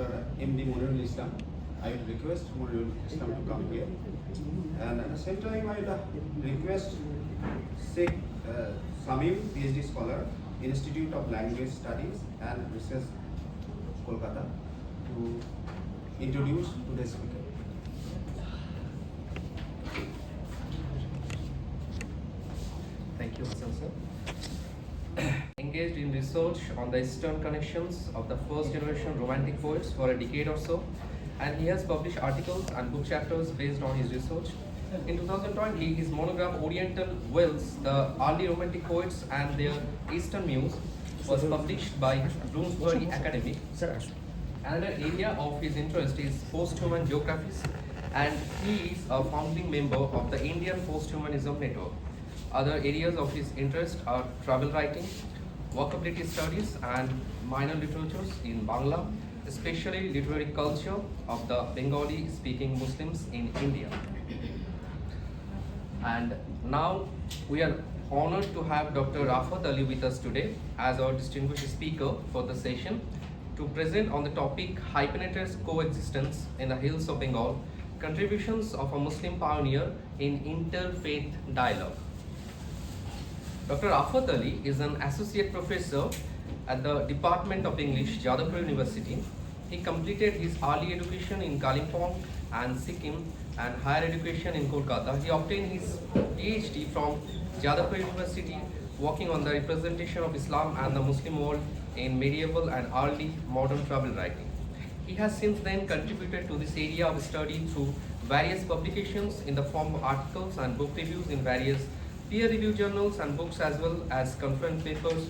Dr. M.D. Monirul Islam. I will request Monirul Islam to come here. And at the same time, I will request Sheikh Samim, PhD scholar, Institute of Language Studies and Research, Kolkata, to introduce today's speaker. Thank you, Hassan sir. Engaged in research on the Eastern connections of the first generation Romantic poets for a decade or so, and he has published articles and book chapters based on his research. In 2020, his monograph Oriental Wells, the Early Romantic Poets and Their Eastern Muse, was published by Bloomsbury Academic. Another area of his interest is post-human geographies, and he is a founding member of the Indian Post-Humanism Network. Other areas of his interest are travel writing, workability studies, and minor literatures in Bangla, especially literary culture of the Bengali-speaking Muslims in India. And now we are honored to have Dr. Rafat with us today as our distinguished speaker for the session to present on the topic Hyphenated Coexistence in the Hills of Bengal, Contributions of a Muslim Pioneer in Interfaith Dialogue. Dr. Rafat is an associate professor at the Department of English, Jadavpur University. He completed his early education in Kalimpong and Sikkim and higher education in Kolkata. He obtained his PhD from Jadavpur University, working on the representation of Islam and the Muslim world in medieval and early modern travel writing. He has since then contributed to this area of study through various publications in the form of articles and book reviews in various peer-reviewed journals and books, as well as conference papers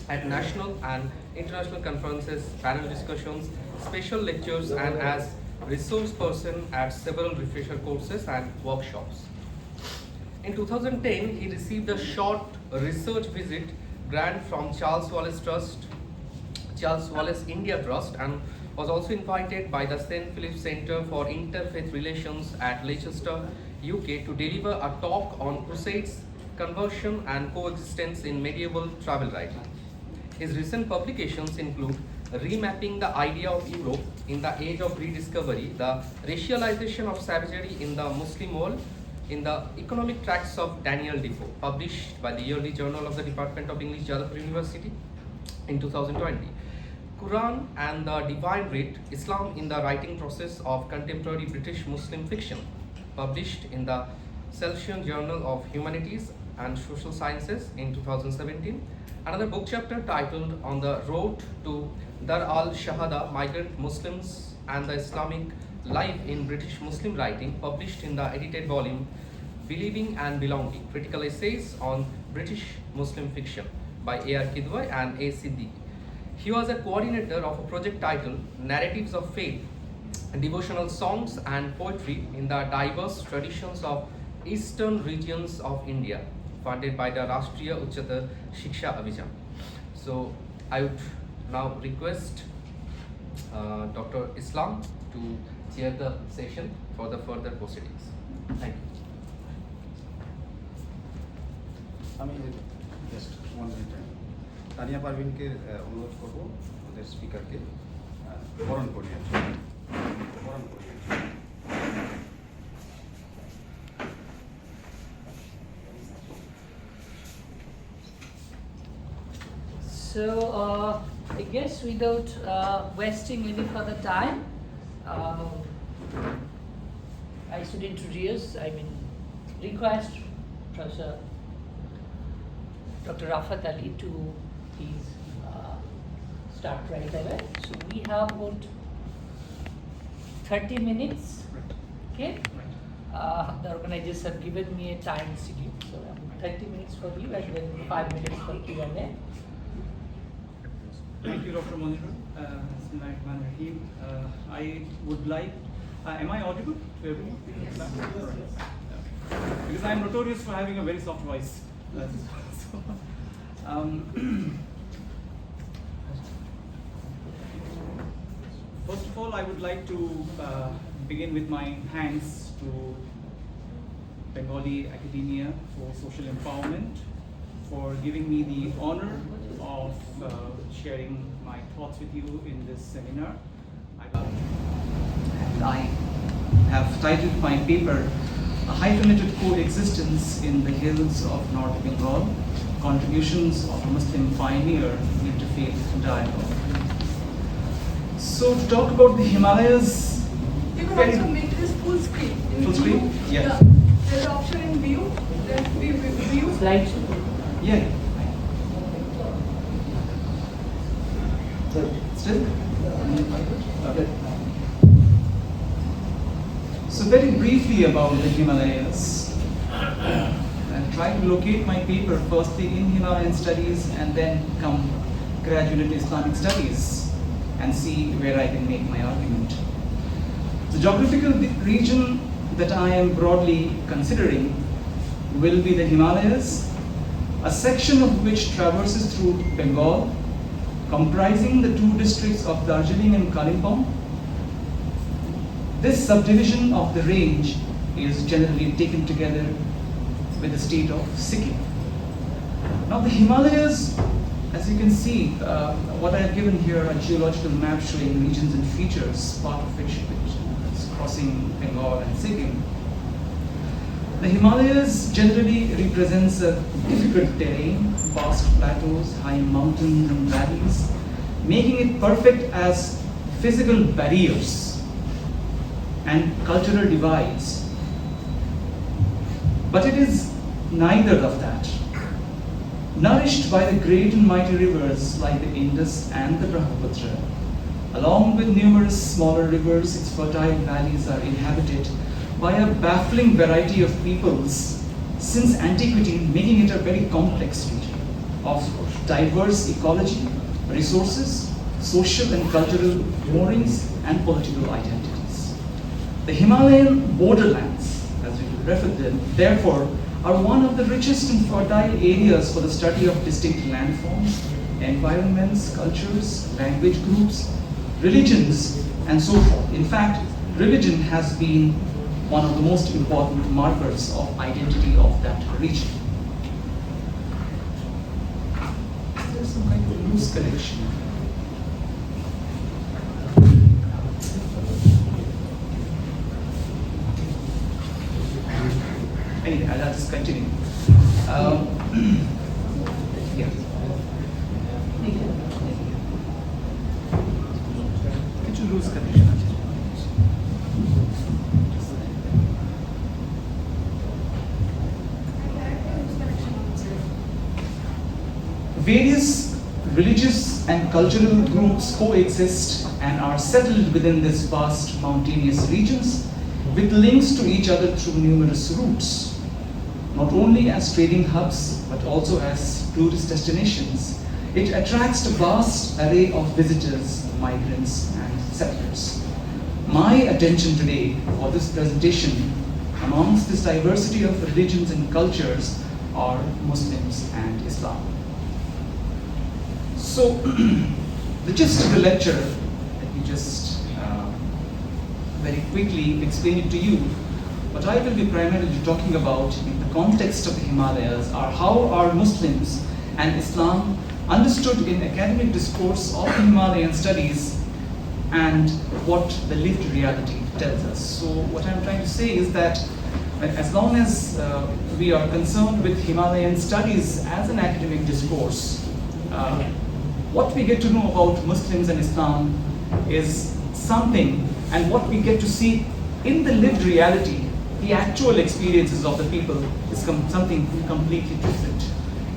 at national and international conferences, panel discussions, special lectures, and as resource person at several refresher courses and workshops. In 2010, he received a short research visit grant from Charles Wallace India Trust, and was also invited by the St. Philip's Centre for Interfaith Relations at Leicester, UK, to deliver a talk on crusades, conversion, and coexistence in medieval travel writing. His recent publications include Remapping the Idea of Europe in the Age of Rediscovery, the Racialization of Savagery in the Muslim World, in the Economic Tracts of Daniel Defoe, published by the Yearly Journal of the Department of English, Jadavpur University in 2020. Quran and the Divine Writ, Islam in the Writing Process of Contemporary British Muslim Fiction, published in the Celsian Journal of Humanities and Social Sciences in 2017. Another book chapter titled On the Road to Dar al-Shahada, Migrant Muslims and the Islamic Life in British Muslim Writing, published in the edited volume Believing and Belonging, Critical Essays on British Muslim Fiction by A.R. Kidwai and A. Siddiqui. He was a coordinator of a project titled Narratives of Faith, Devotional Songs and Poetry in the Diverse Traditions of Eastern Regions of India, funded by the Rashtriya Uchchatar Shiksha Abhijan. So I would now request Dr. Islam to chair the session for the further proceedings. Thank you. আমি just 1 minute Tania পারভিনকে অনুরোধ করব আমাদের স্পিকারকে বরণ করিয়ে বরণ করিয়ে So I guess without wasting any further time, I should request Professor Dr. Rafat to please start right away. So we have about 30 minutes, okay? The organizers have given me a time schedule, so 30 minutes for you and then 5 minutes for Q&A. Thank you, Dr. Monirul. Bismillahirrahmanirrahim. I would like, am I audible to everyone? Yes. Because I am notorious for having a very soft voice. First of all, I would like to begin with my thanks to Bengali Academia for Social Empowerment for giving me the honor of sharing my thoughts with you in this seminar. I and I have titled my paper "A Hyphenated Coexistence in the Hills of North Bengal, Contributions of a Muslim Pioneer in Interfaith Dialogue." So to talk about the Himalayas, You can very- also make this full screen. In Full screen? view, Yeah. There's an option in view, then view. Slides. yeah. Still? Okay. So very briefly about the Himalayas. I'll try to locate my paper firstly in Himalayan studies and then come gradually to Islamic studies and see where I can make my argument. The geographical region that I am broadly considering will be the Himalayas, a section of which traverses through Bengal, comprising the two districts of Darjeeling and Kalimpong. This subdivision of the range is generally taken together with the state of Sikkim. Now the Himalayas, as you can see, what I have given here are geological map showing regions and features, part of which is crossing Bengal and Sikkim. The Himalayas generally represents a difficult terrain, vast plateaus, high mountains and valleys, making it perfect as physical barriers and cultural divides. But it is neither of that. Nourished by the great and mighty rivers like the Indus and the Brahmaputra, along with numerous smaller rivers, its fertile valleys are inhabited by a baffling variety of peoples since antiquity, making it a very complex region of diverse ecology, resources, social and cultural moorings, and political identities. The Himalayan borderlands, as we refer to them, therefore, are one of the richest and fertile areas for the study of distinct landforms, environments, cultures, language groups, religions, and so forth. In fact, religion has been one of the most important markers of identity of that region. There's some kind of loose connection. Anyway, I'll just continue. Yeah. Get a loose connection. Various religious and cultural groups coexist and are settled within this vast mountainous regions with links to each other through numerous routes, not only as trading hubs but also as tourist destinations. It attracts a vast array of visitors, migrants, and settlers. My attention today for this presentation amongst this diversity of religions and cultures are Muslims and Islam. So, the gist of the lecture, let me just very quickly explain it to you. What I will be primarily talking about in the context of the Himalayas are how are Muslims and Islam understood in academic discourse of Himalayan studies and what the lived reality tells us. So what I'm trying to say is that as long as we are concerned with Himalayan studies as an academic discourse, what we get to know about Muslims and Islam is something, and what we get to see in the lived reality, the actual experiences of the people, is something completely different.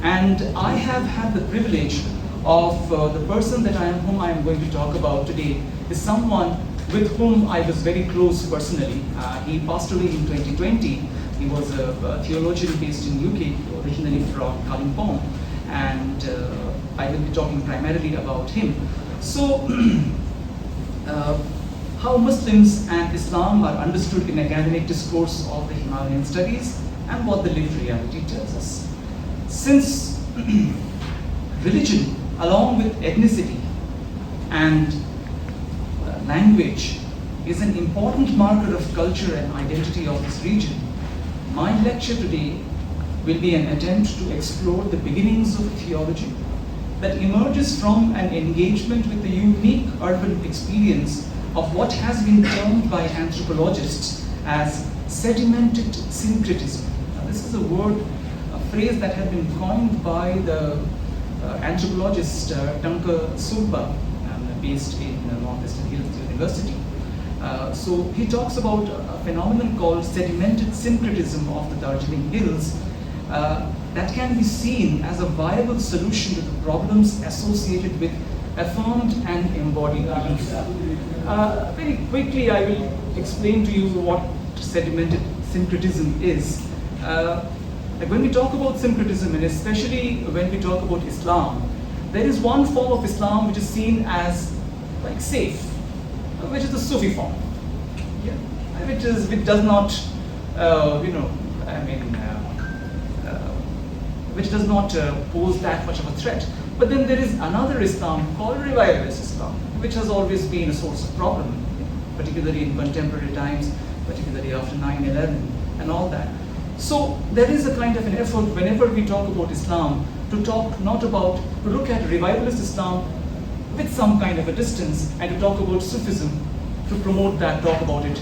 And I have had the privilege of the person whom I am going to talk about today is someone with whom I was very close personally. He passed away in 2020. He was a theologian based in UK, originally from Kalimpong, and I will be talking primarily about him. So, how Muslims and Islam are understood in academic discourse of the Himalayan studies and what the lived reality tells us. Since religion, along with ethnicity and language, is an important marker of culture and identity of this region, my lecture today will be an attempt to explore the beginnings of theology that emerges from an engagement with the unique urban experience of what has been termed by anthropologists as sedimented syncretism. Now, this is a phrase that had been coined by the anthropologist Tunka Sulba, based in Northwestern Hills University. So he talks about a phenomenon called sedimented syncretism of the Darjeeling Hills that can be seen as a viable solution to the problems associated with affirmed and embodied belief. Very quickly, I will explain to you what sedimented syncretism is. Like when we talk about syncretism, and especially when we talk about Islam, there is one form of Islam which is seen as like safe, which is the Sufi form, yeah? which does not, which does not pose that much of a threat. But then there is another Islam called revivalist Islam, which has always been a source of problem, particularly in contemporary times, particularly after 9/11 and all that. So there is a kind of an effort whenever we talk about Islam to look at revivalist Islam with some kind of a distance, and to talk about Sufism, to promote that, talk about it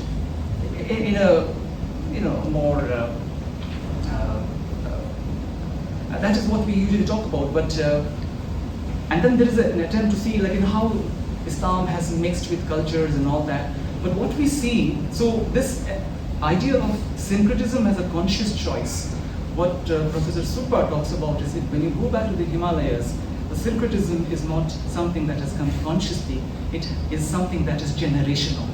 in a more that is what we usually talk about. But and then there is an attempt to see how Islam has mixed with cultures and all that. But what we see, so this idea of syncretism as a conscious choice, what Professor Supa talks about is that when you go back to the Himalayas, the syncretism is not something that has come consciously, it is something that is generational.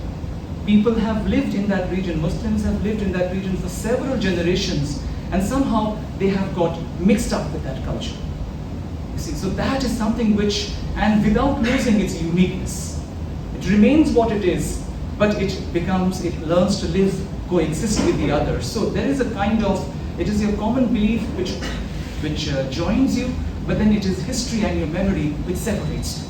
People have lived in that region, Muslims have lived in that region for several generations, and somehow they have got mixed up with that culture. You see, so that is something which, and without losing its uniqueness, it remains what it is, but it learns to live, coexist with the others. So there is a kind of, it is your common belief which joins you, but then it is history and your memory which separates you.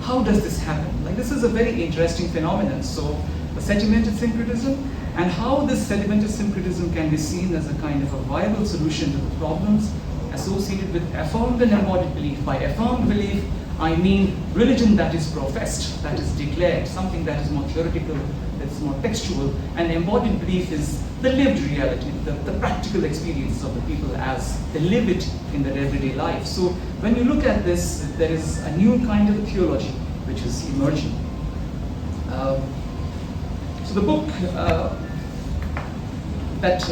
How does this happen? This is a very interesting phenomenon. So the sedimented syncretism, and how this sedimented syncretism can be seen as a kind of a viable solution to the problems associated with affirmed and embodied belief. By affirmed belief, I mean religion that is professed, that is declared, something that is more theoretical, that is more textual, and embodied belief is the lived reality, the practical experience of the people as they live it in their everyday life. So when you look at this, there is a new kind of theology which is emerging. So the book that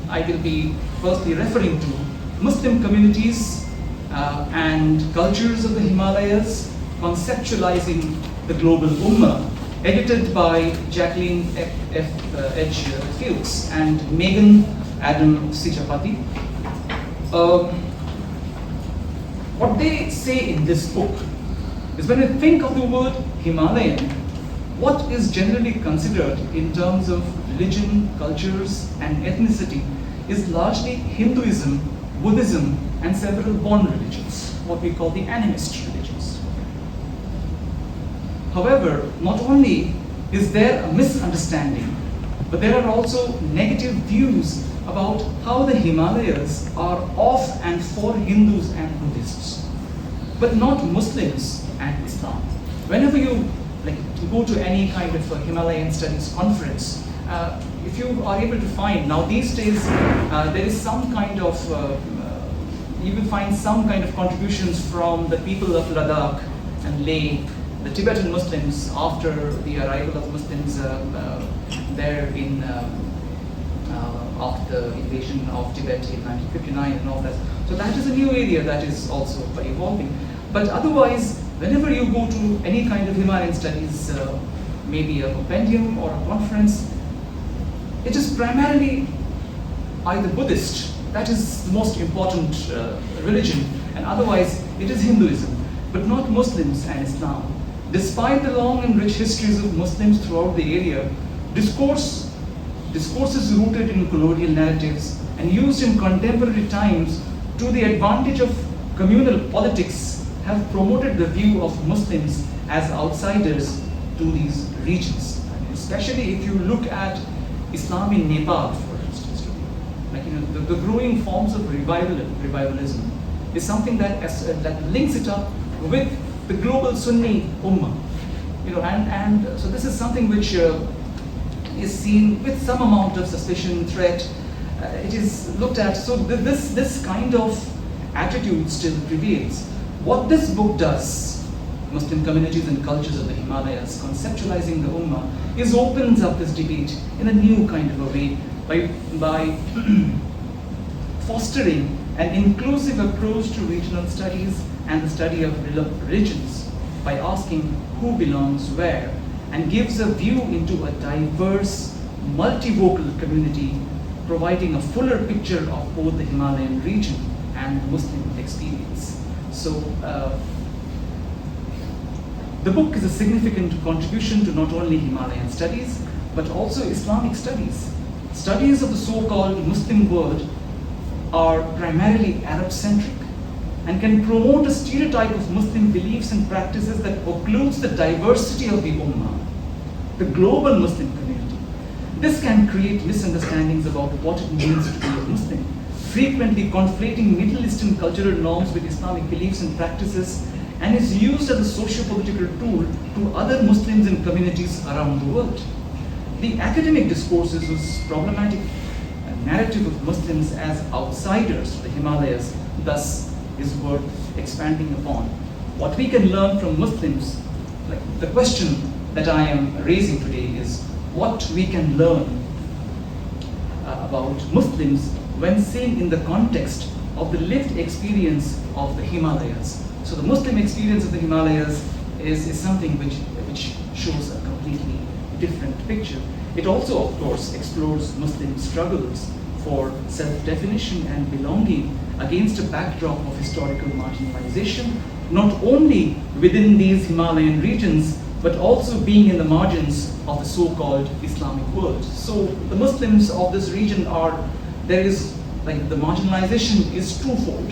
I will be firstly referring to, Muslim Communities and Cultures of the Himalayas, Conceptualizing the Global Ummah, edited by Jacqueline H. Fuchs and Megan Adam Sichapati. What they say in this book is, when you think of the word Himalayan, what is generally considered in terms of religion, cultures, and ethnicity is largely Hinduism, Buddhism, and several born religions, what we call the animist religions. However, not only is there a misunderstanding, but there are also negative views about how the Himalayas are of and for Hindus and Buddhists, but not Muslims and Islam. Whenever you go to any kind of a Himalayan studies conference, if you are able to find, now these days, there is some kind of, you will find some kind of contributions from the people of Ladakh and Leh, the Tibetan Muslims, after the arrival of Muslims there in, after the invasion of Tibet in 1959 and all that. So that is a new area that is also evolving. But otherwise, whenever you go to any kind of Himalayan studies, maybe a compendium or a conference, it is primarily either Buddhist, that is the most important religion, and otherwise it is Hinduism, but not Muslims and Islam. Despite the long and rich histories of Muslims throughout the area, discourses rooted in colonial narratives and used in contemporary times to the advantage of communal politics have promoted the view of Muslims as outsiders to these regions. Especially if you look at Islam in Nepal, for instance, the growing forms of revivalism is something that links it up with the global Sunni Ummah. and so this is something which is seen with some amount of suspicion, threat. It is looked at, so this kind of attitude still prevails. What this book does, Muslim Communities and Cultures of the Himalayas, Conceptualizing the Ummah, is opens up this debate in a new kind of a way by fostering an inclusive approach to regional studies and the study of religions by asking who belongs where, and gives a view into a diverse, multivocal community, providing a fuller picture of both the Himalayan region and the Muslim experience. So the book is a significant contribution to not only Himalayan studies, but also Islamic studies. Studies of the so-called Muslim world are primarily Arab-centric and can promote a stereotype of Muslim beliefs and practices that occludes the diversity of the Ummah, the global Muslim community. This can create misunderstandings about what it means to be a Muslim, frequently conflating Middle Eastern cultural norms with Islamic beliefs and practices, and is used as a socio-political tool to other Muslims and communities around the world. The academic discourses was problematic narrative of Muslims as outsiders to the Himalayas, thus is worth expanding upon. What we can learn from Muslims, like the question that I am raising today is what we can learn about Muslims when seen in the context of the lived experience of the Himalayas. So the Muslim experience of the Himalayas is something which shows a completely different picture. It also, of course, explores Muslim struggles for self-definition and belonging against a backdrop of historical marginalization, not only within these Himalayan regions, but also being in the margins of the so-called Islamic world. So the Muslims of this region the marginalization is twofold.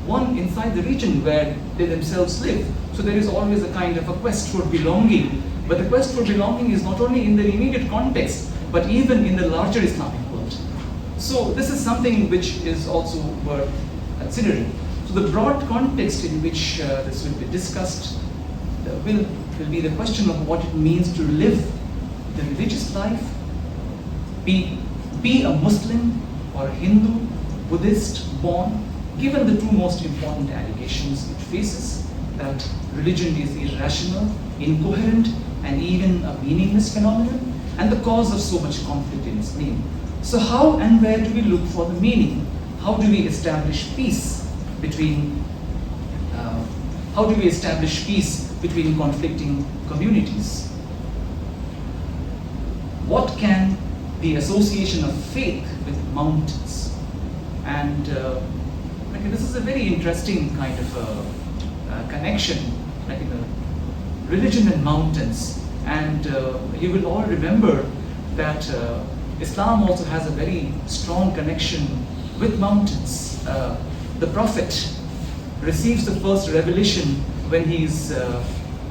One, inside the region where they themselves live. So there is always a kind of a quest for belonging. But the quest for belonging is not only in the immediate context, but even in the larger Islamic world. So this is something which is also worth considering. So the broad context in which this will be discussed will be the question of what it means to live the religious life, be a Muslim or a Hindu, Buddhist born, given the two most important allegations it faces, that religion is irrational, incoherent, and even a meaningless phenomenon, and the cause of so much conflict in its name. So how and where do we look for the meaning? How do we establish peace between conflicting communities? What can the association of faith with mountains? And this is a very interesting kind of connection, religion and mountains. And you will all remember that Islam also has a very strong connection with mountains. The Prophet receives the first revelation when he is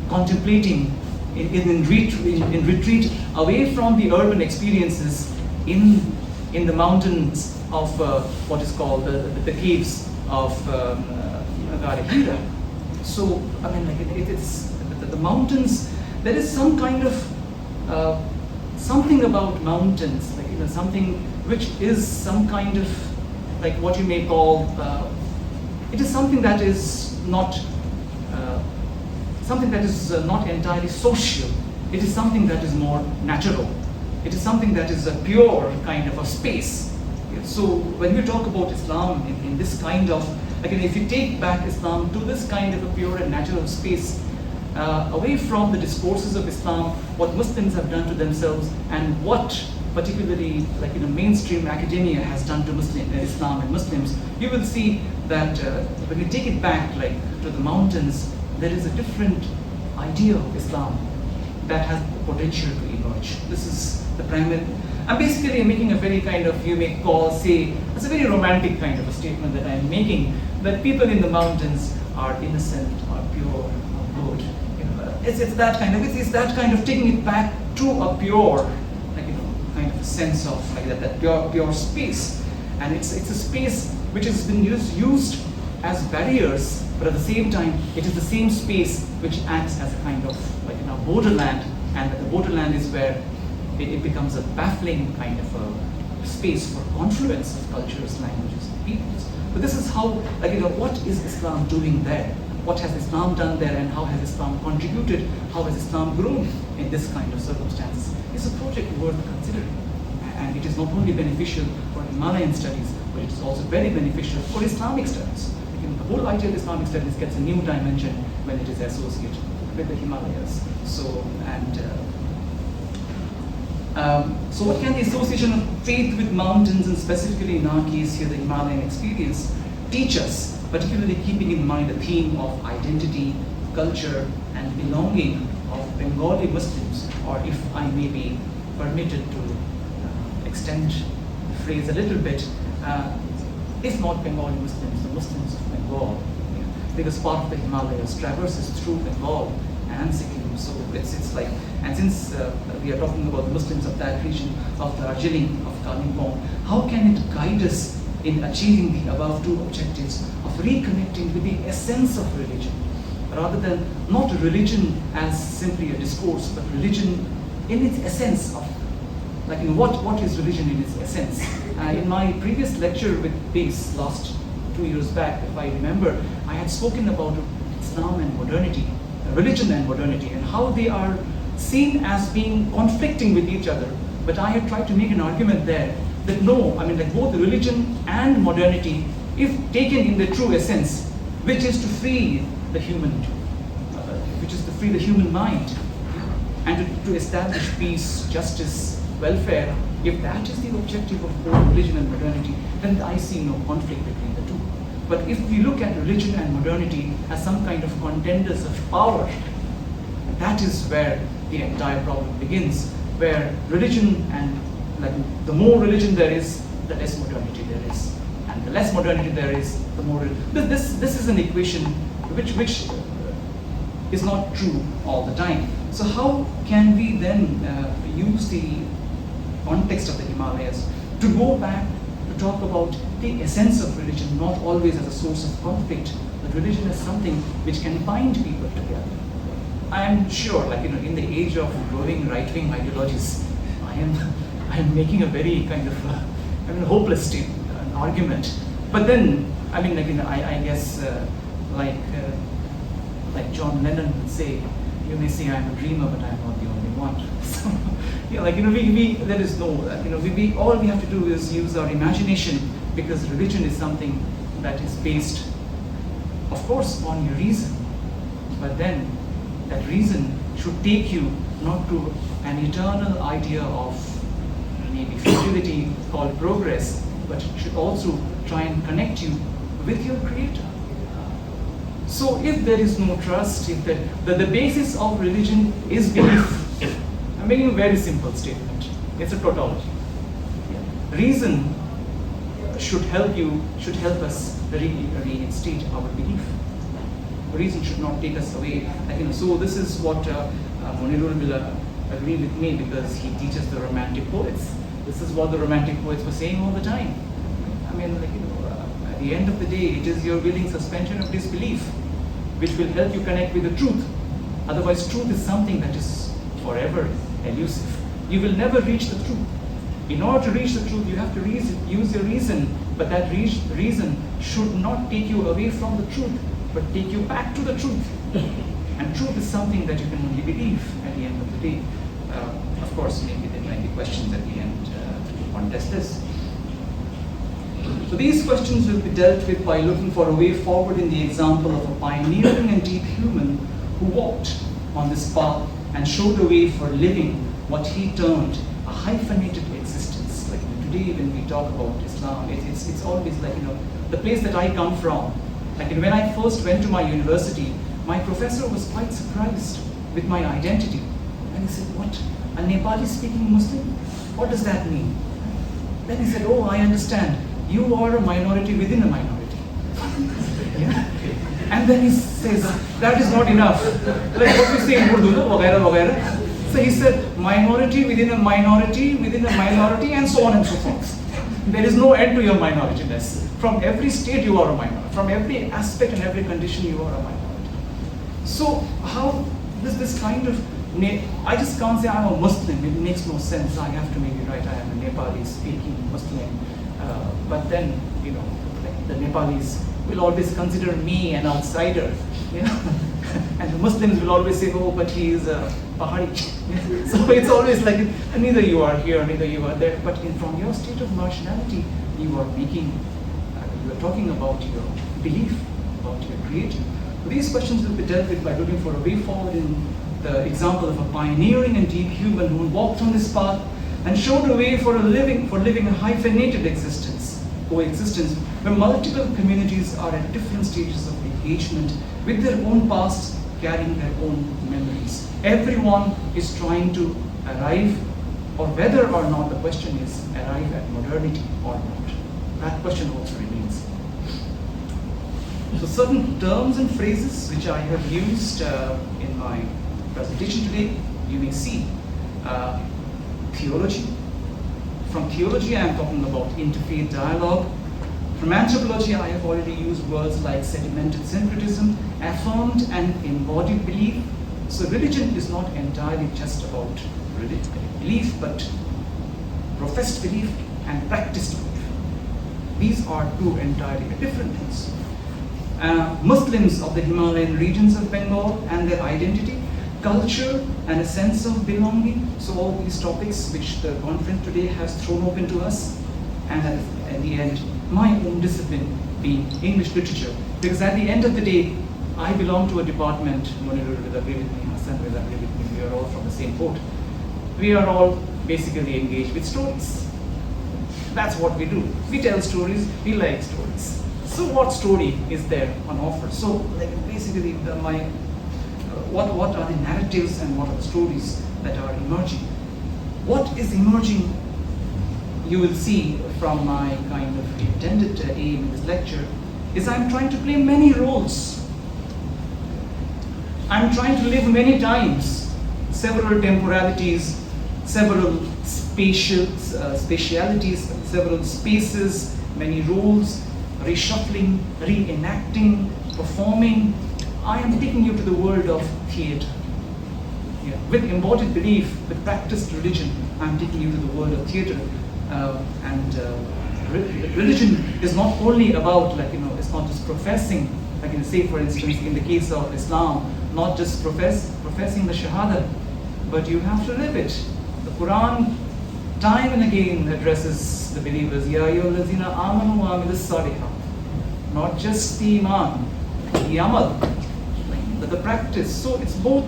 contemplating in retreat away from the urban experiences in the mountains of what is called the caves of Hira. So it's the mountains. There is some kind of something about mountains, something which is some kind of what you may call. It is something that is not not entirely social. It is something that is more natural. It is something that is a pure kind of a space. So when you talk about Islam in this kind of, if you take back Islam to this kind of a pure and natural space, away from the discourses of Islam, what Muslims have done to themselves, and what particularly mainstream academia has done to Islam and Muslims, you will see that when you take it back to the mountains, there is a different idea of Islam that has the potential to emerge. This is the primary. I'm basically making a very kind of, you may say, it's a very romantic kind of a statement that I'm making, that people in the mountains are innocent, are pure, are good. It's that kind of taking it back to a pure, kind of a sense of that pure space, and it's a space which has been used as barriers, but at the same time, it is the same space which acts as a kind of like borderland, and the borderland is where it becomes a baffling kind of a space for confluence of cultures, languages, and peoples. But this is how, like, what is Islam doing there? What has Islam done there, and how has Islam contributed? How has Islam grown in this kind of circumstances? It's a project worth considering. And it is not only beneficial for Himalayan studies, but it is also very beneficial for Islamic studies. The whole idea of Islamic studies gets a new dimension when it is associated with the Himalayas. So, so what can the association of faith with mountains, and specifically in our case here, the Himalayan experience, teach us, particularly keeping in mind the theme of identity, culture, and belonging of Bengali Muslims, or if I may be permitted to extend the phrase a little bit, if not Bengali Muslims, the Muslims of Bengal, because part of the Himalayas traverses through Bengal and Sikkim. So it's like, and since we are talking about the Muslims of that region, of Darjeeling, of Kalimpong, how can it guide us in achieving the above two objectives of reconnecting with the essence of religion, rather than not religion as simply a discourse, but religion in its essence of, like, what is religion in its essence? In my previous lecture with Pace last 2 years back, if I remember, I had spoken about Islam and modernity, religion and modernity, and how they are seen as being conflicting with each other. But I had tried to make an argument there that no, I mean, like, both religion and modernity, if taken in the true essence, which is to free the human, which is to free the human mind, and to establish peace, justice, welfare, if that is the objective of both religion and modernity, then I see no conflict between the two. But if we look at religion and modernity as some kind of contenders of power, that is where the entire problem begins, where religion, and like, the more religion there is, the less modernity there is, and the less modernity there is, the more. This is an equation which is not true all the time. So how can we then use the context of the Himalayas to go back to talk about the essence of religion, not always as a source of conflict, but religion as something which can bind people together? I am sure, like, in the age of growing right-wing ideologies, I am making a very kind of hopeless argument. But then, I mean, like, I guess like John Lennon would say, you may say I'm a dreamer, but I'm not the only one. So, like, we there is no, we all we have to do is use our imagination, because religion is something that is based, of course, on your reason, but then that reason should take you not to an eternal idea of maybe futility called progress, but it should also try and connect you with your Creator. So if there is no trust, if the basis of religion is belief, I'm making a very simple statement. It's a tautology. Reason should help us reinstate our belief. Reason should not take us away. So this is what Monirul will agree with me, because he teaches the Romantic poets. This is what the Romantic poets were saying all the time. I mean, at the end of the day, it is your willing suspension of disbelief which will help you connect with the truth. Otherwise, truth is something that is forever elusive. You will never reach the truth. In order to reach the truth, you have to use your reason, but that reason should not take you away from the truth, but take you back to the truth. And truth is something that you can only believe at the end of the day. Of course, maybe there might be questions at the end to contest this. So these questions will be dealt with by looking for a way forward in the example of a pioneering and deep human who walked on this path and showed a way for living what he termed a hyphenated existence. Like today, when we talk about Islam, it's always like, the place that I come from. Like when I first went to my university, my professor was quite surprised with my identity. And he said, "What? A Nepali-speaking Muslim? What does that mean?" Then he said, "Oh, I understand. You are a minority within a minority." Yeah? And then he says, "That is not enough." Like what we say in Urdu, wagaira, wagaira. So he said, minority within a minority, and so on and so forth. There is no end to your minoritiness. From every state you are a minority. From every aspect and every condition you are a minority. So how this kind of, I just can't say I'm a Muslim, it makes no sense. I have to make it right, I am a Nepali speaking Muslim. But then, you know, like the Nepalis will always consider me an outsider, you know. And the Muslims will always say, oh, but he is a Pahari. So it's always like, neither you are here, neither you are there. But from your state of marginality, you are making, you are talking about your belief, about your creator. These questions will be dealt with by looking for a way forward in the example of a pioneering and deep human who walked on this path and showed a way for living a hyphenated existence, coexistence, where multiple communities are at different stages of engagement with their own past, carrying their own memories. Everyone is trying to arrive, or whether or not the question is arrive at modernity or not. That question also remains. So certain terms and phrases which I have used in my presentation today, you may see theology. From theology, I am talking about interfaith dialogue. From anthropology, I have already used words like sedimented syncretism, affirmed and embodied belief. So religion is not entirely just about belief, but professed belief and practiced belief. These are two entirely different things. Muslims of the Himalayan regions of Bengal and their identity, culture and a sense of belonging. So all these topics which the conference today has thrown open to us, and at the end, my own discipline being English literature. Because at the end of the day, I belong to a department, Monirul will agree with me, Hassan will agree with me, we are all from the same boat. We are all basically engaged with stories. That's what we do. We tell stories, we like stories. So what story is there on offer? So like basically what are the narratives and what are the stories that are emerging? What is emerging, you will see from my kind of intended aim in this lecture, is I'm trying to play many roles. I'm trying to live many times, several temporalities, several spatialities, several spaces, many roles, reshuffling, reenacting, performing. I am taking you to the world of theatre. Yeah. With embodied belief, with practiced religion, I'm taking you to the world of theatre. Religion is not only about, like, you know, it's not just professing, like in, say, for instance, in the case of Islam, not just professing the Shahada, but you have to live it. The Quran time and again addresses the believers, Ya ayyuhallazina amanu wa amilus salihat. Not just the iman, the amal, the practice. So it's both,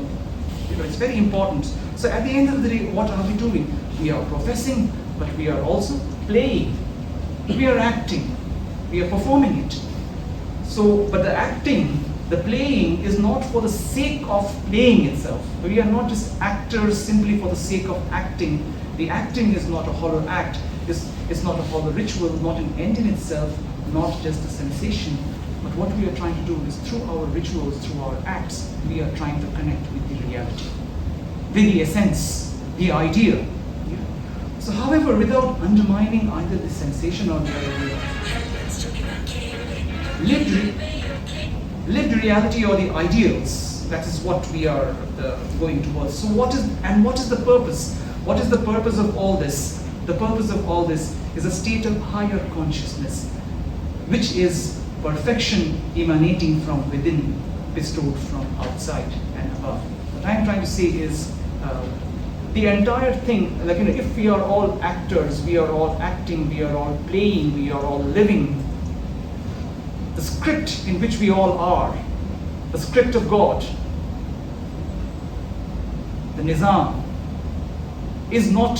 you know, it's very important. So at the end of the day, what are we doing? We are professing, but we are also playing. We are acting. We are performing it. So, but the acting, the playing is not for the sake of playing itself. We are not just actors simply for the sake of acting. The acting is not a hollow act. It's not a hollow ritual, not an end in itself, not just a sensation. But what we are trying to do is through our rituals, through our acts, we are trying to connect with the reality, with the essence, the idea. Yeah. So however, without undermining either the sensation or the idea, lived reality or the ideals, that is what we are going towards. So what is the purpose? What is the purpose of all this? The purpose of all this is a state of higher consciousness, which is perfection emanating from within, bestowed from outside and above. What I'm trying to say is the entire thing, like, you know, if we are all actors, we are all acting, we are all playing, we are all living, the script in which we all are, the script of God, the Nizam, is not,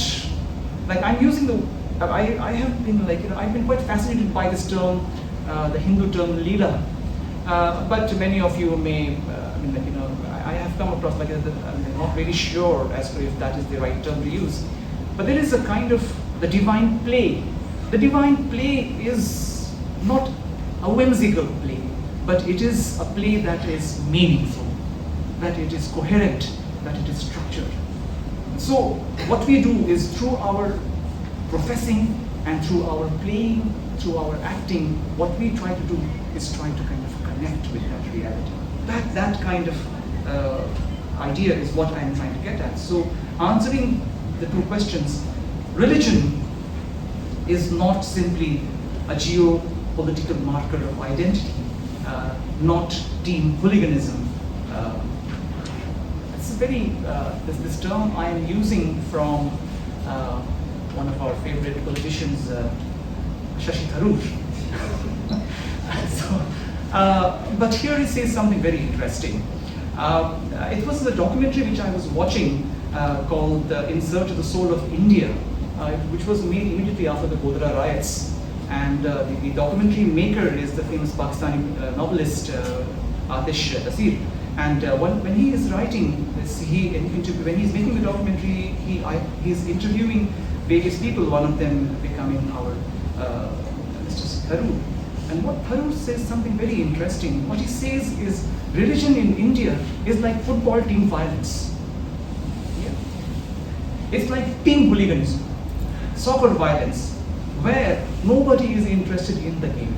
like, I'm using the, I have been, like, you know, I've been quite fascinated by this term, the Hindu term Leela, but many of you may, I mean, like, you know, I have come across, like, I'm not really sure as to if that is the right term to use, but there is a kind of the divine play. The divine play is not a whimsical play, but it is a play that is meaningful, that it is coherent, that it is structured. So what we do is through our professing, And through our playing, through our acting, what we try to do is try to kind of connect with that reality. That kind of idea is what I'm trying to get at. So answering the two questions, religion is not simply a geopolitical marker of identity, not team hooliganism. It's a very, this term I am using from one of our favorite politicians, Shashi Tharoor. But here he says something very interesting. It was a documentary which I was watching called In Search of the Soul of India, which was made immediately after the Godhra riots. And the documentary maker is the famous Pakistani novelist Atish Asir. And when he is writing this, when he's making the documentary, he's interviewing various people, one of them becoming our Mr. Tharoor. And what Tharoor says something very interesting. What he says is religion in India is like football team violence. Yeah. It's like team hooliganism, soccer violence, where nobody is interested in the game.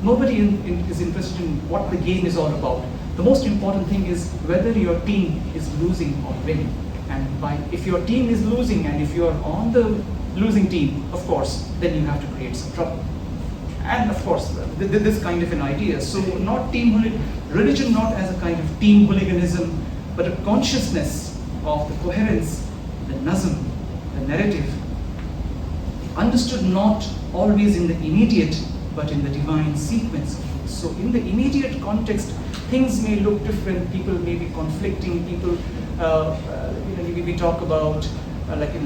Nobody is interested in what the game is all about. The most important thing is whether your team is losing or winning. And if your team is losing and if you are on the losing team, of course, then you have to create some trouble. And of course, this kind of an idea. So not religion not as a kind of team hooliganism, but a consciousness of the coherence, the nazm, the narrative, understood not always in the immediate, but in the divine sequence. So in the immediate context, things may look different, people may be conflicting, people, we talk about,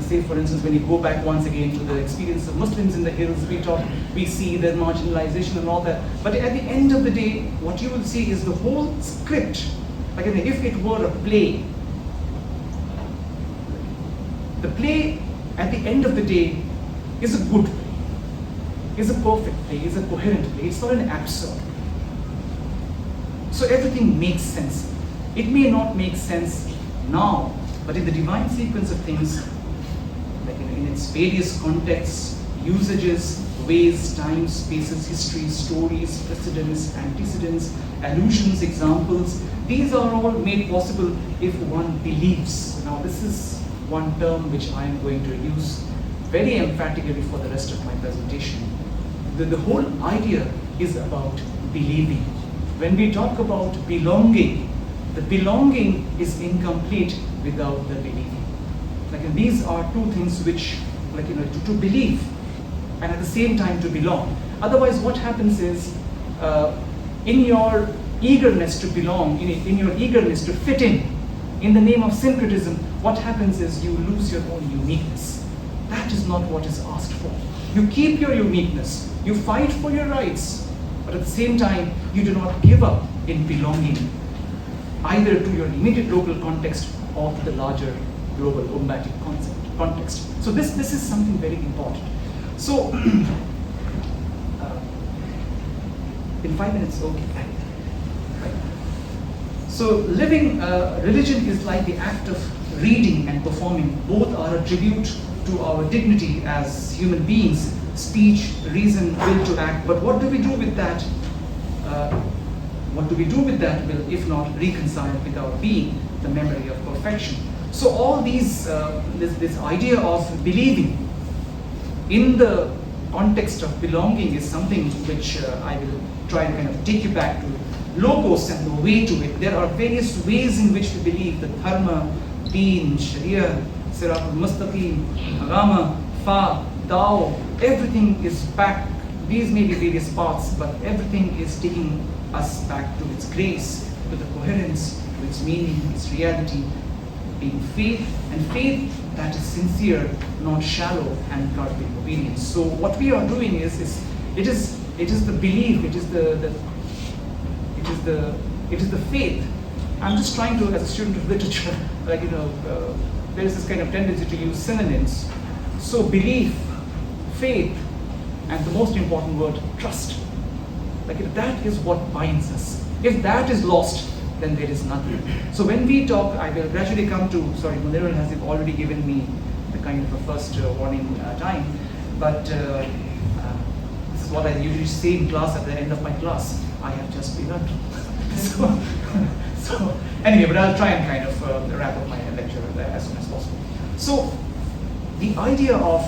say for instance, when you go back once again to the experience of Muslims in the hills, we see their marginalization and all that. But at the end of the day, what you will see is the whole script, if it were a play, the play at the end of the day is a good play, is a perfect play, is a coherent play, it's not an absurd. So everything makes sense. It may not make sense now, but in the divine sequence of things, in its various contexts, usages, ways, times, spaces, histories, stories, precedents, antecedents, allusions, examples, these are all made possible if one believes. Now this is one term which I am going to use very emphatically for the rest of my presentation. The whole idea is about believing. When we talk about belonging, the belonging is incomplete without the believing. And these are two things which, to believe and at the same time to belong. Otherwise, what happens is, in your eagerness to belong, in your eagerness to fit in the name of syncretism, what happens is you lose your own uniqueness. That is not what is asked for. You keep your uniqueness, you fight for your rights, but at the same time, you do not give up in belonging, either to your immediate local context or to the larger global ummatic context. So this is something very important. So, in 5 minutes, okay. So living religion is like the act of reading and performing. Both are a tribute to our dignity as human beings, speech, reason, will to act. But what do we do with that? What do we do with that will, if not reconcile with our being, the memory of perfection? So all these, this idea of believing in the context of belonging is something which I will try to kind of take you back to logos and the way to it. There are various ways in which we believe: the dharma, deen, sharia, siratul mustaqim, agama, fa, dao. Everything is back. These may be various parts, but everything is taking us back to its grace, to the coherence, to its meaning, its reality, being faith, and faith that is sincere, not shallow and godly obedience. So what we are doing is it is the belief, it is the faith. I'm just trying to, as a student of literature, there is this kind of tendency to use synonyms. So belief, faith, and the most important word, trust. That is what binds us. If that is lost, then there is nothing. So when we talk, I will gradually come to, Monirul has already given me the kind of a first warning time. but this is what I usually say in class at the end of my class. I have just begun. so anyway, but I'll try and kind of wrap up my lecture as soon as possible. So the idea of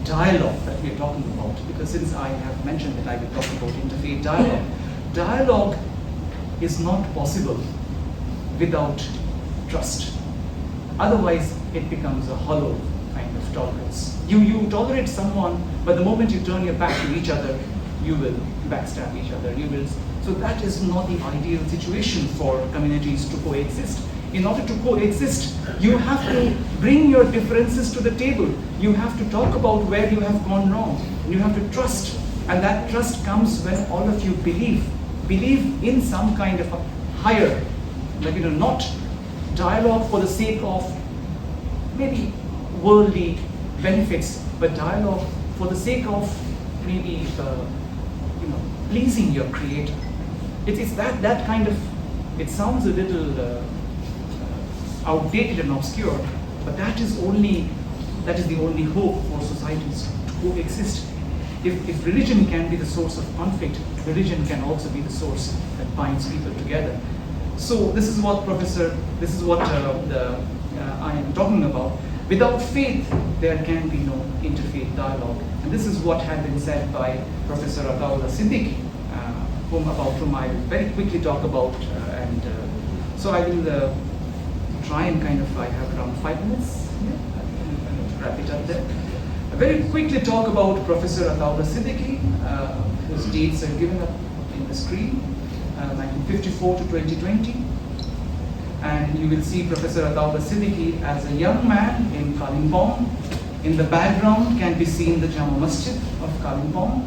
dialogue that we're talking about, because since I have mentioned that I will talk about interfaith dialogue, dialogue is not possible without trust. Otherwise, it becomes a hollow kind of tolerance. You tolerate someone, but the moment you turn your back to each other, you will backstab each other. So that is not the ideal situation for communities to coexist. In order to coexist, you have to bring your differences to the table. You have to talk about where you have gone wrong. You have to trust, and that trust comes when all of you believe in some kind of a higher, not dialogue for the sake of maybe worldly benefits, but dialogue for the sake of maybe pleasing your creator. It's that kind of, it sounds a little outdated and obscure, but that is the only hope for societies to coexist. If religion can be the source of conflict, religion can also be the source that binds people together. So this is what I am talking about. Without faith, there can be no interfaith dialogue. And this is what had been said by Professor Siddiqui, about whom I will very quickly talk about. So I will try and I have around 5 minutes. Yeah, wrap it up there. I very quickly talk about Professor Siddiqui, whose dates are given up in the screen, 1954 to 2020. And you will see Professor Siddiqui as a young man in Kalimpong. In the background can be seen the Jama Masjid of Kalimpong.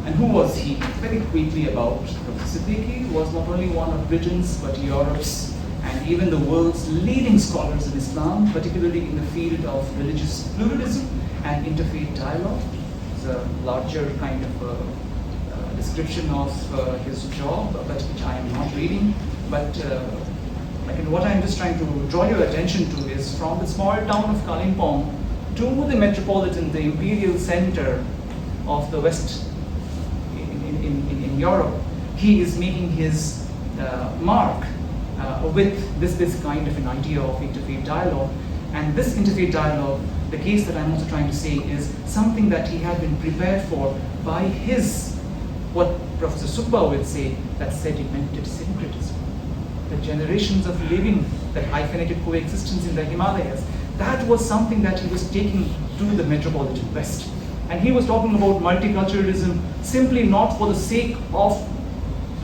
And who was he? Very quickly about Professor Siddiqui was not only one of Britain's but Europe's and even the world's leading scholars in Islam, particularly in the field of religious pluralism and interfaith dialogue. It's a larger kind of description of his job, but which I am not reading. But what I'm just trying to draw your attention to is from the small town of Kalimpong to the metropolitan, the imperial center of the West in Europe, he is making his mark with this kind of an idea of interfaith dialogue. And this interfaith dialogue, the case that I'm also trying to say, is something that he had been prepared for by his, what Professor Subba would say, that sedimented syncretism. The generations of living, that hyphenated coexistence in the Himalayas, that was something that he was taking to the metropolitan West. And he was talking about multiculturalism simply not for the sake of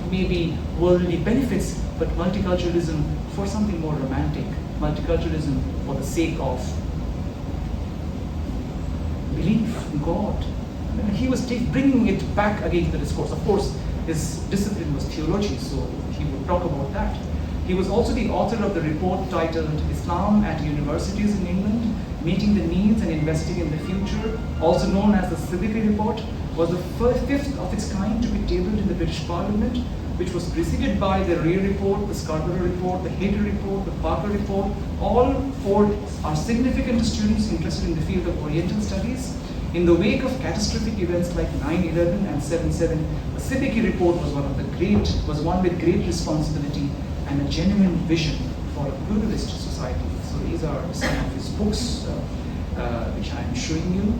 maybe worldly benefits, but multiculturalism for something more romantic, multiculturalism for the sake of belief in God. And he was bringing it back again to the discourse. Of course, his discipline was theology, so he would talk about that. He was also the author of the report titled Islam at Universities in England, Meeting the Needs and Investing in the Future, also known as the Siddiqui Report, was the fifth of its kind to be tabled in the British Parliament, which was preceded by the Ray Report, the Scarborough Report, the Hayter Report, the Parker Report. All four are significant to students interested in the field of Oriental studies. In the wake of catastrophic events like 9/11 and 7/7, the Siddiqui Report was one with great responsibility and a genuine vision for a pluralist society. So these are some of his books, which I am showing you.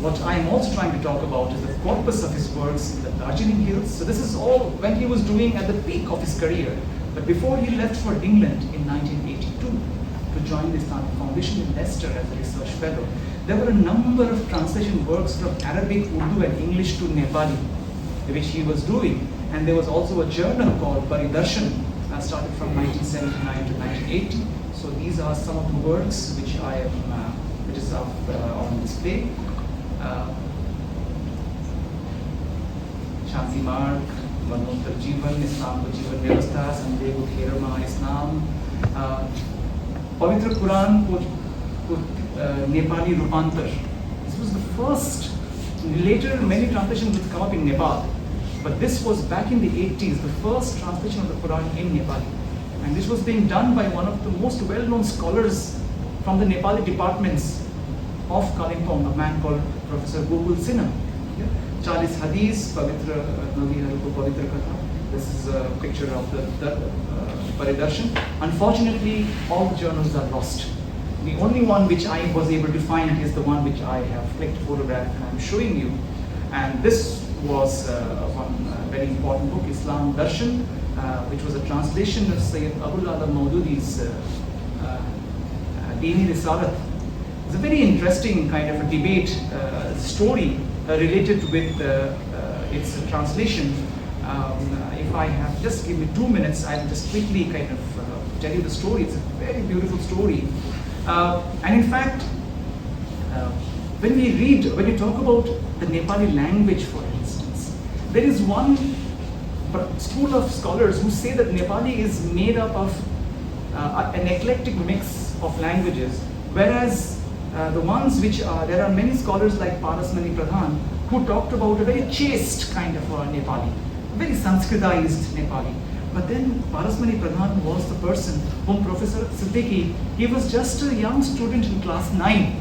What I am also trying to talk about is the corpus of his works in the Darjeeling Hills. So this is all when he was doing at the peak of his career. But before he left for England in 1982 to join the Islamic Foundation in Leicester as a research fellow, there were a number of translation works from Arabic, Urdu and English to Nepali, which he was doing. And there was also a journal called Paridarshan, started from 1979 to 1980. So these are some of the works which which is on display. Shanti Marg, Manottar Jivan, Islam ko Jivan Vyavastha, Sandev ko Kherama Islam, Pavitra Quran ko Nepali Rupantar. This was the first. Later, many translations would come up in Nepal, but this was back in the 80s, the first translation of the Quran in Nepali. And this was being done by one of the most well-known scholars from the Nepali departments of Kalimpong, a man called Professor Gokul Sinha. Chalis Hadis, Pavitra Nadiharuko Pavitra Katha. This is a picture of the Paridarshan. Unfortunately, all the journals are lost. The only one which I was able to find is the one which I have clicked photograph and I'm showing you. And this was one very important book, Islam Darshan, which was a translation of Sayyid Abul Alam Maududi's Dini Risalat. It's a very interesting kind of a debate story related with its translation. If I have, just give me 2 minutes, I'll just quickly kind of tell you the story. It's a very beautiful story. And in fact, when you talk about the Nepali language, for instance, there is one school of scholars who say that Nepali is made up of an eclectic mix of languages, whereas the ones which are, there are many scholars like Parasmani Pradhan who talked about a very chaste kind of Nepali, very Sanskritized Nepali. But then Parasmani Pradhan was the person whom Professor Siddiqui, he was just a young student in class 9.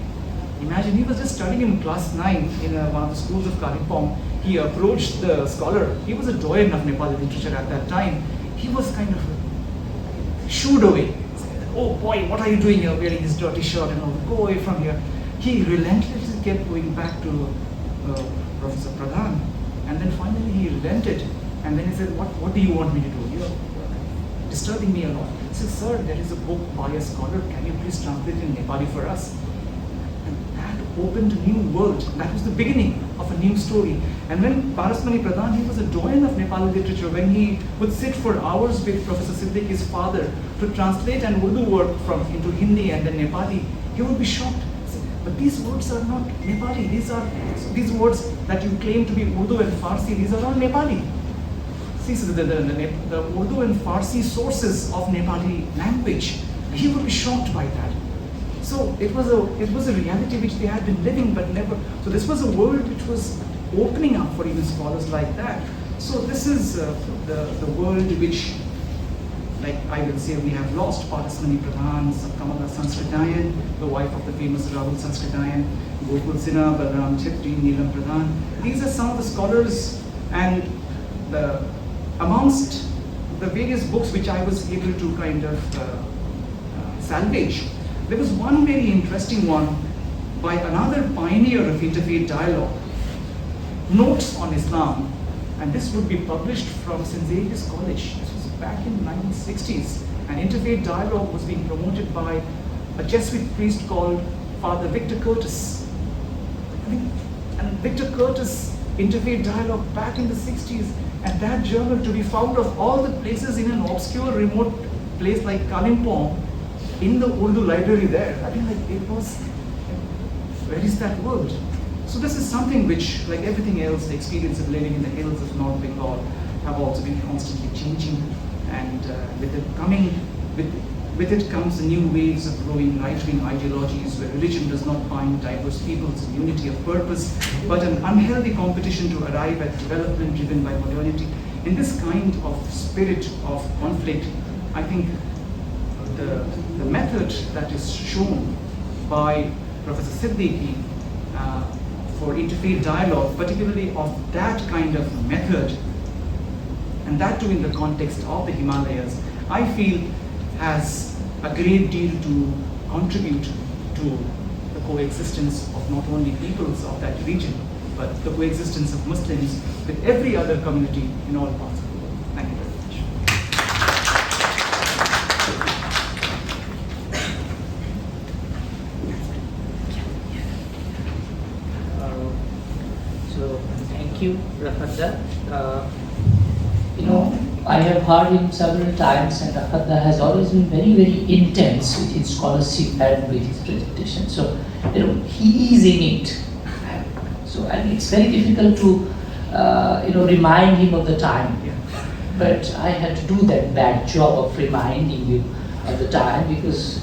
Imagine, he was just studying in class 9 in one of the schools of Kalimpong. He approached the scholar. He was a doyen of Nepali literature at that time. He was kind of shooed away. Oh boy, what are you doing here wearing this dirty shirt and all, go away from here. He relentlessly kept going back to Professor Pradhan, and then finally he relented, and then he said, what do you want me to do? You're disturbing me a lot. He said, sir, there is a book by a scholar, can you please translate it in Nepali for us? And that opened a new world. That was the beginning of a new story. And when Parasmani Pradhan, he was a doyen of Nepali literature, when he would sit for hours with Professor Siddiqui's father to translate an Urdu word into Hindi and then Nepali, he would be shocked. But these words are not Nepali. These words that you claim to be Urdu and Farsi, these are all Nepali. See, so the Urdu and Farsi sources of Nepali language, he would be shocked by that. So it was a reality which they had been living but never. So this was a world which was opening up for even scholars like that. So this is the world which, like I will say, we have lost Parasmani Pradhan, Kamala Sanskritayan, the wife of the famous Rahul Sanskritayan, Gokul Sinha, Balram Chitri, Neelam Pradhan. These are some of the scholars, and amongst the various books which I was able to kind of salvage, there was one very interesting one by another pioneer of interfaith dialogue, Notes on Islam, and this would be published from St. Xavier's College. This was back in the 1960s. An interfaith dialogue was being promoted by a Jesuit priest called Father Victor Curtis. And Victor Curtis, interfaith dialogue back in the 60s, and that journal to be found of all the places in an obscure remote place like Kalimpong, in the Urdu library there. I mean, like, it was, where is that world? So this is something which, like everything else, the experience of living in the hills of North Bengal have also been constantly changing. And with it comes the new waves of growing right-wing ideologies where religion does not bind diverse peoples in unity of purpose, but an unhealthy competition to arrive at development driven by modernity. In this kind of spirit of conflict, I think the method that is shown by Professor Siddiqui for interfaith dialogue, particularly of that kind of method, and that too in the context of the Himalayas, I feel has a great deal to contribute to the coexistence of not only peoples of that region, but the coexistence of Muslims with every other community in all parts of the world. Thank you very much. So thank you, Rafat. I have heard him several times, and Rafat has always been very, very intense with his scholarship and with his presentation. So he is in it. So and it's very difficult to remind him of the time. But I had to do that bad job of reminding you of the time because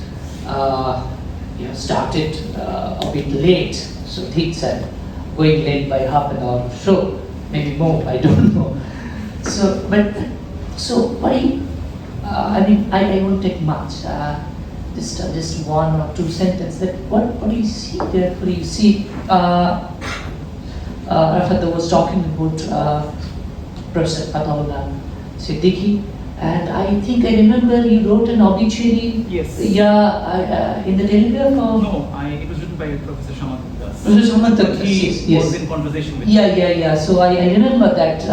you started a bit late, so things are going late by half an hour or so, maybe more, I don't know. So why? I won't take much. just one or two sentences. That what do you see there? What do you see? Rafat was talking about Professor Ataullah Siddiqui, and I think I remember you wrote an obituary. Yes. Yeah, in the Telegraph. No, it was written by Professor Shamantas. Professor Shamantas, He yes. was in conversation with Yeah. So I remember that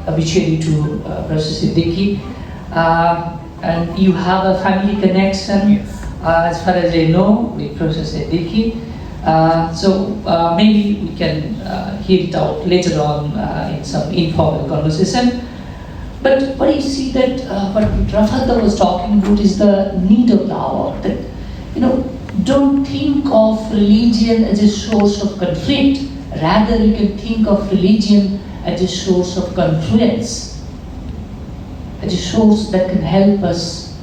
obituary to Professor Siddiqui. And you have a family connection, Yes. As far as I know, with Professor Siddiqui. So maybe we can hear it out later on in some informal conversation. But what you see that what Rafat was talking about is the need of the hour. That don't think of religion as a source of conflict. Rather, you can think of religion as a source of confluence. As a source that can help us,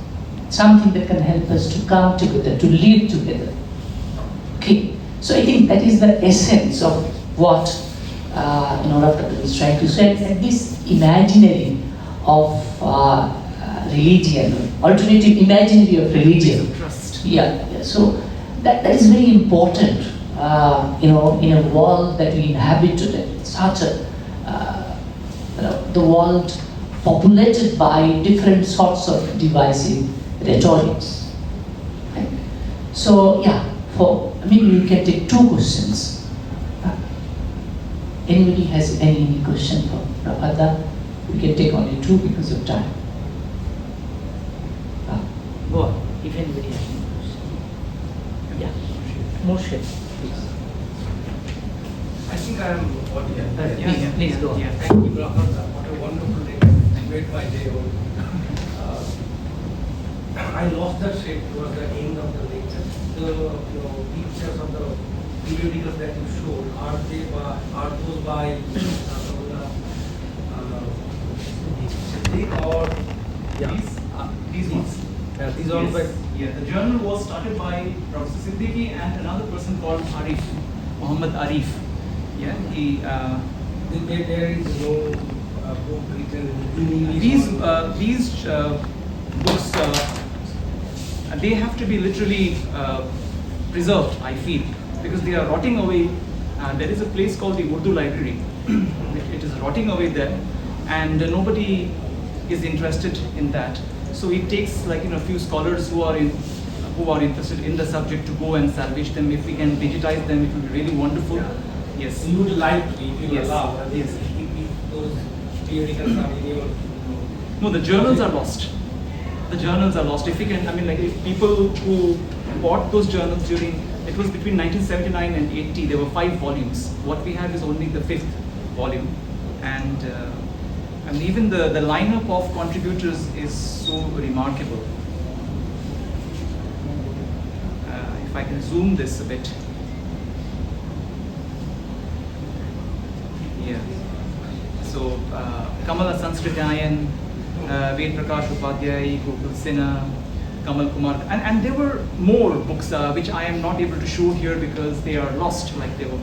something that can help us to come together, to live together. Okay, so I think that is the essence of what Rafat is trying to say. And this imaginary of religion, alternative imaginary of religion. trust. Yeah. So that is very important. In a world that we inhabit today, such a the world populated by different sorts of divisive rhetorics. Right? So you can take two questions. Anybody has any question for Rafat? We can take only two because of time. Go on, if anybody has any question. Yeah, Moshe, please. I think I am audible. Please go on. Yeah. Thank you, Rafat. What a wonderful day. Made my day old. I lost the shape towards the end of the lecture. The pictures of the periodicals that you showed, are those by Siddiq or These ones. these all by Yeah, the journal was started by Professor Siddiqui and another person called Arif, Muhammad Arif. Yeah, there is no book written in English. these books they have to be literally preserved, I feel, because they are rotting away. There is a place called the Urdu Library. It is rotting away there, and nobody is interested in that. So it takes a few scholars who are interested in the subject to go and salvage them. If we can digitize them, it would be really wonderful. Yeah. Yes. You would like to, if you Yes. allow, Yes. if those periodicals are in your. No, the journals are lost. The journals are lost. If we can, if people who bought those journals it was between 1979 and 80, there were 5 volumes. What we have is only the 5th volume. And even the lineup of contributors is so remarkable. If I can zoom this a bit. Yeah. So, Kamala Sanskrityayan, Ved Prakash Upadhyay, Gokul Sinha, Kamal Kumar, and there were more books which I am not able to show here because they are lost. Like there were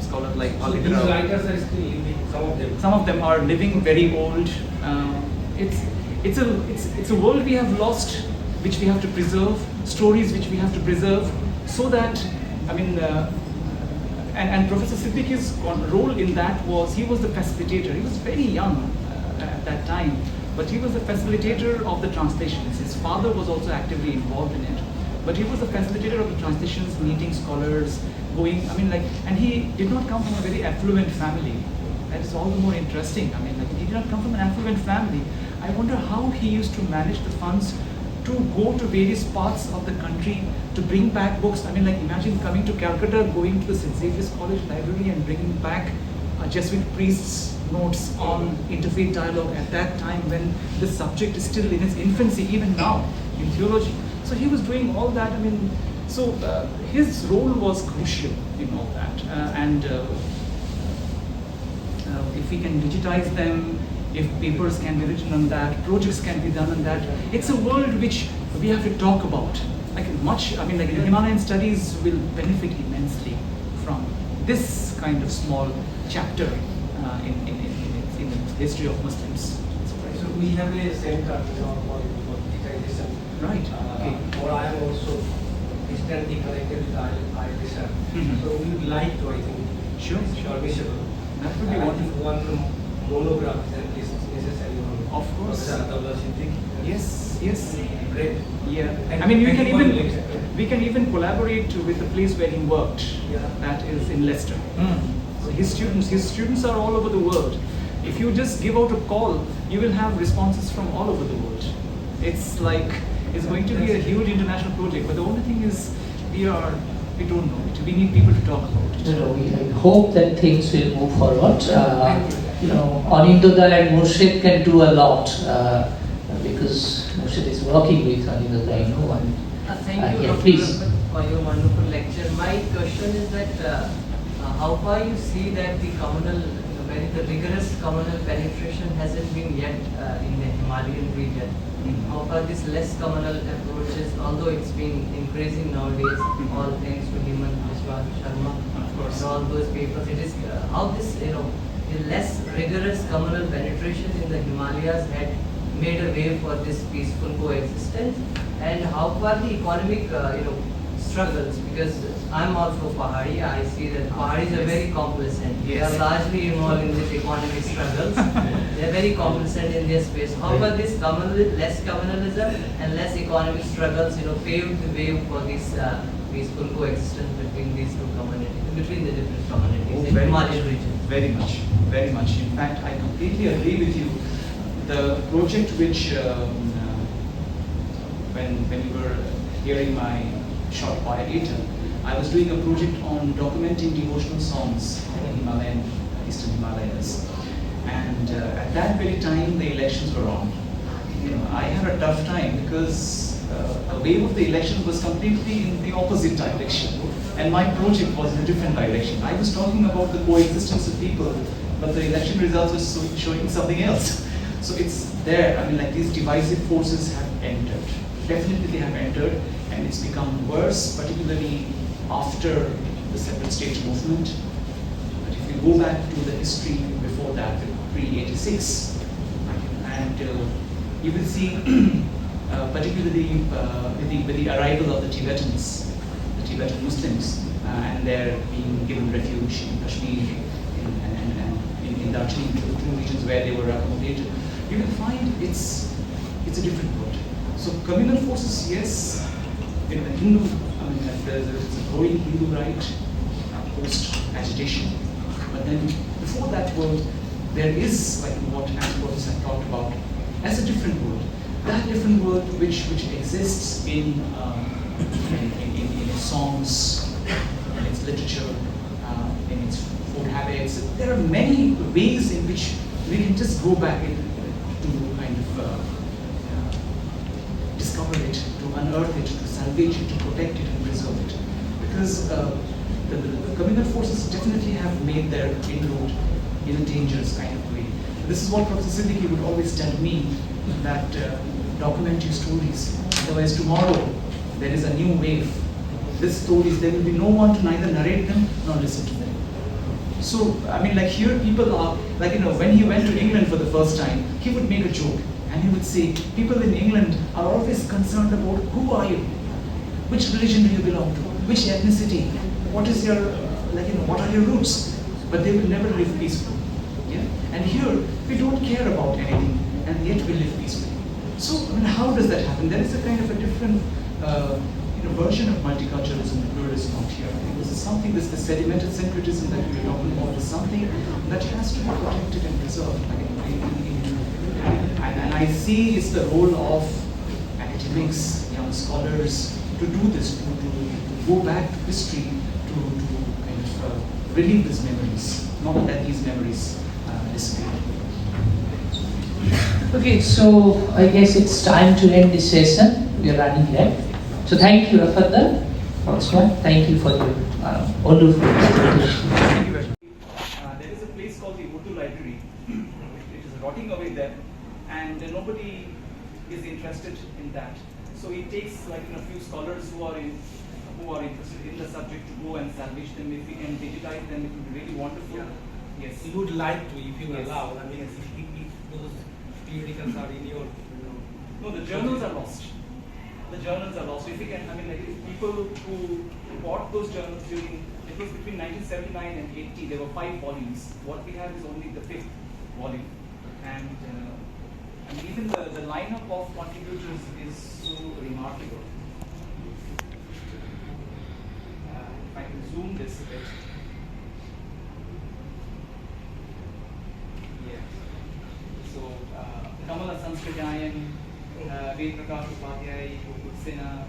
scholars like So these Alidra. writers are still living, some of them. Some of them are living, very old. It's a world we have lost, which we have to preserve. Stories which we have to preserve, so that and Professor Siddiqui's role in that was he was the facilitator. He was very young at that time, but he was the facilitator of the translations. His father was also actively involved in it, but he was the facilitator of the translations, meeting scholars, going. And he did not come from a very affluent family. That is all the more interesting. He did not come from an affluent family. I wonder how he used to manage the funds to go to various parts of the country to bring back books. Imagine coming to Calcutta, going to the St. Xavier's College Library and bringing back a Jesuit priest's notes on interfaith dialogue at that time when the subject is still in its infancy, even now, in theology. So he was doing all that. His role was crucial in all that. If we can digitize them, if papers can be written on that, projects can be done on that, it's a world which we have to talk about. Himalayan studies will benefit immensely from this kind of small chapter in the history of Muslims. So we have a center, for digitization. Right. Okay. Or I am also distantly connected with IISR. Mhm. So we would like to, I think, Sure. permissible. That would be I wonderful. think one monograph is necessary on Of course. Professor Abdullah Siddiq. Yes. Yes. Great. Yeah. And I mean, and we can even collaborate with the place where he worked. Yeah. That is in Leicester. So his students are all over the world. If you just give out a call, you will have responses from all over the world. It's like it's going to be a huge international project. But the only thing is, we don't know it. We need people to talk about it. You know, we hope that things will move forward. You know, Anindada and Murshid can do a lot because Murshid is working with Anindada, I know. And, Thank you, yeah, Dr. please. Rafat, for your wonderful lecture. My question is that how far you see that the communal, very the rigorous communal penetration hasn't been yet in the Himalayan region. How far this less communal approach is, although it's been increasing nowadays, all thanks to Hemant Biswa Sharma Of course. and all those papers. It is how this, the less rigorous communal penetration in the Himalayas had made a way for this peaceful coexistence, and how far the economic, struggles, because I'm also Pahari, I see that Paharis are very complacent. They Yes. are largely involved in this economic struggles. They are very complacent in their space. How far this less communalism and less economic struggles, paved the way for this peaceful coexistence between these two communities, between the different communities in very much. Himalayan region. Very much, very much. In fact, I completely agree with you. The project which, when you were hearing my short bio later, I was doing a project on documenting devotional songs in Himalayan, Eastern Himalayas. And at that very time, the elections were on. I had a tough time because the wave of the elections was completely in the opposite direction. And my project was in a different direction. I was talking about the coexistence of people, but the election results were showing something else. So it's there. I mean, like these divisive forces have entered. Definitely they have entered, and it's become worse, particularly after the separate state movement. But if you go back to the history before that, pre-86, and you will see, particularly with the arrival of the Tibetans, the Tibetan Muslims, and they're being given refuge in Kashmir and in Darjeeling, two regions where they were accommodated, you will find it's a different world. So communal forces, yes, in the Hindu, there's a growing Hindu right, post-agitation. But then before that world, there is, like what anthropologists have talked about, as a different world. That different world which exists in its songs, in its literature, in its food habits. There are many ways in which we can just go back to kind of discover it, to unearth it, to salvage it, to protect it and preserve it. Because the communal forces definitely have made their inroad in a dangerous kind of way. This is what Professor Siddiqui would always tell me, that document your stories. Otherwise tomorrow there is a new wave. These stories, there will be no one to neither narrate them nor listen to them. So, I mean, like here people are, like, when he went to England for the first time, he would make a joke and he would say, people in England are always concerned about who are you? Which religion do you belong to? Which ethnicity? What is your, what are your roots? But they will never live peacefully. Yeah? And here, we don't care about anything and yet we live peacefully. So, I mean, how does that happen? There is a kind of a different version of multiculturalism and pluralism out here. This is something, this sedimented syncretism that we are talking about is something that has to be protected and preserved. And I see it's the role of academics, young scholars, to do this, to go back to history, to kind of relive these memories, not let these memories disappear. Okay, so I guess it's time to end this session. We are running late. So thank you, Rafat, once more. Thank you for your wonderful presentation. Thank you very much. There is a place called the Urdu Library. It is rotting away there, and nobody is interested in that. So it takes a few scholars who are interested in the subject to go and salvage them. If we can digitize them, it would be really wonderful. Yeah. Yes. We would like to, if you Yes. allow, I mean, if those periodical writers are in your, No, the journals are lost. The journals are lost. If you can, I mean, like if people who bought those journals during, it was between 1979 and 80, there were 5 volumes. What we have is only the 5th volume. And even the lineup of contributors is so remarkable. If I can zoom this a bit. Yeah. So, Kamala Sanskrijayan, Ved Prakash Upadhyay, Sinha,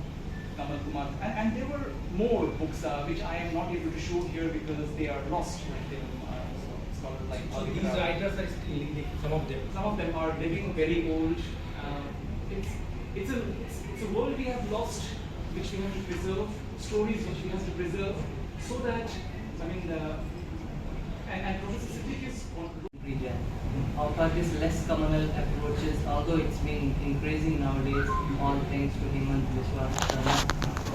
Kamal Kumar, and there were more books which I am not able to show here because they are lost. Scholars like so these writers are still living, some of them. Some of them are living very old. It's a world we have lost, which we have to preserve, stories which we have to preserve, so that, I mean, and Professor Siddiq is region. How far this less communal approaches, although it's been increasing nowadays, all thanks to Hemant Biswa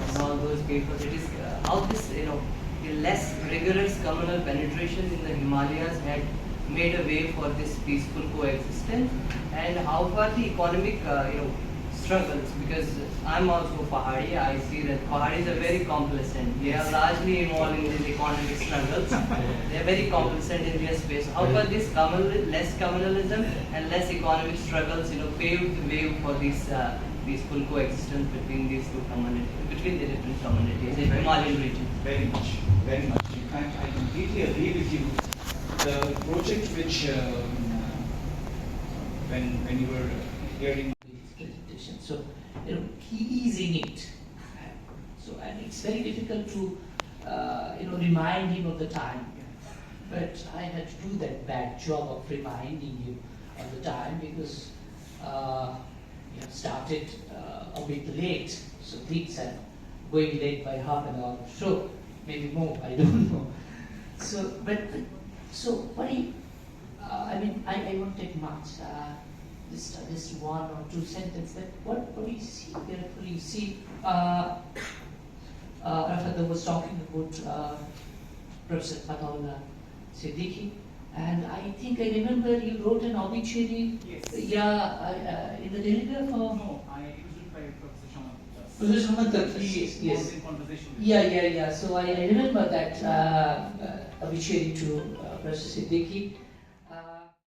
and all those papers, it is how this, the less rigorous communal penetration in the Himalayas had made a way for this peaceful coexistence, and how far the economic, struggles, because I'm also Pahadi, I see that Pahadis are very complacent. They are largely involved in these economic struggles. They are very complacent in their space. How far this less communalism and less economic struggles, paved the way for this peaceful coexistence between these two communities, between the different communities in Himalayan region. very much, very much. In fact, I completely agree with you. The project which, when you were hearing presentation. So, he is in it. So, and it's very difficult to, remind him of the time. But I had to do that bad job of reminding you of the time because we have started a bit late. So things are going late by half an hour. So maybe more. I don't know. So, what do you? I won't take much. Just 1 or 2 sentences. But what do you see carefully? You see, Rafat was talking about Professor Fataullah Siddiqui, and I think I remember you wrote an obituary. Yes. In the Telegraph. No, I used it by Professor Shamat. Professor Shamat, He yes. was in conversation with Yeah. So I remember that obituary to Professor Siddiqui.